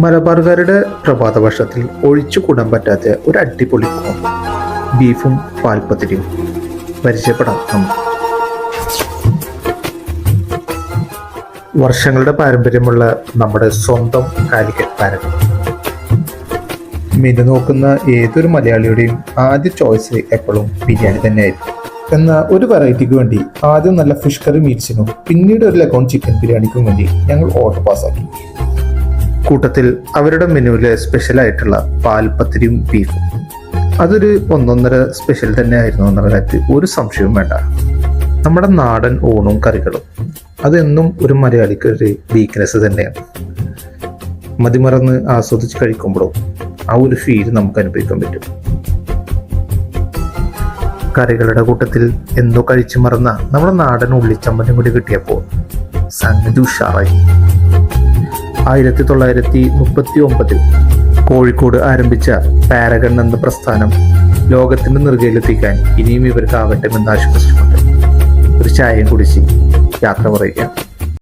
മലബാറുകാരുടെ പ്രഭാത ഭക്ഷണത്തിൽ ഒഴിച്ചുകൂടാൻ പറ്റാത്ത ഒരു അടിപൊളി ബീഫും പാൽപ്പത്തിരിയും പരിചയപ്പെടാം നമുക്ക്. വർഷങ്ങളുടെ പാരമ്പര്യമുള്ള നമ്മുടെ സ്വന്തം കാലിക്കറ്റ് പാരമ്പര്യം. മെനു നോക്കുന്ന ഏതൊരു മലയാളിയുടെയും ആദ്യ ചോയ്സ് എപ്പോഴും ബിരിയാണി തന്നെയായിരിക്കും. എന്നാൽ ഒരു വെറൈറ്റിക്ക് വേണ്ടി ആദ്യം നല്ല ഫിഷ് കറി മീറ്റ്സിനും പിന്നീട് ഒരു ലഗോൺ ചിക്കൻ ബിരിയാണിക്കും വേണ്ടി ഞങ്ങൾ ഓർഡർ പാസ്സാക്കി. കൂട്ടത്തിൽ അവരുടെ മെനുവിലെ സ്പെഷ്യലായിട്ടുള്ള പാൽപ്പത്തിരിയും ബീഫും അതൊരു ഒന്നൊന്നര സ്പെഷ്യൽ തന്നെ ആയിരുന്നു എന്നുള്ള കാര്യത്തിൽ ഒരു സംശയവും വേണ്ട. നമ്മുടെ നാടൻ ഊണും കറികളും അതെന്നും ഒരു മലയാളിക്ക് ഒരു വീക്ക്നെസ് തന്നെയാണ്. മതിമറന്ന് ആസ്വദിച്ച് കഴിക്കുമ്പോഴും ആ ഒരു ഫീൽ നമുക്ക് അനുഭവിക്കാൻ പറ്റും. കറികളുടെ കൂട്ടത്തിൽ എന്തോ കഴിച്ചു മറന്ന നമ്മുടെ നാടൻ ഉള്ളിച്ചമ്മന്തി കൂടി കിട്ടിയപ്പോൾ സംഗതി ഉഷാറായി. 1939 കോഴിക്കോട് ആരംഭിച്ച പാരഗൺ എന്ന പ്രസ്ഥാനം ലോകത്തിന്റെ നെറുകയിലെത്തിക്കാൻ ഇനിയും ഇവർക്കാവട്ടെ എന്ന് ആശംസിച്ചുകൊണ്ട് ഒരു ചായയും കുടിച്ച് യാത്ര പറയുക.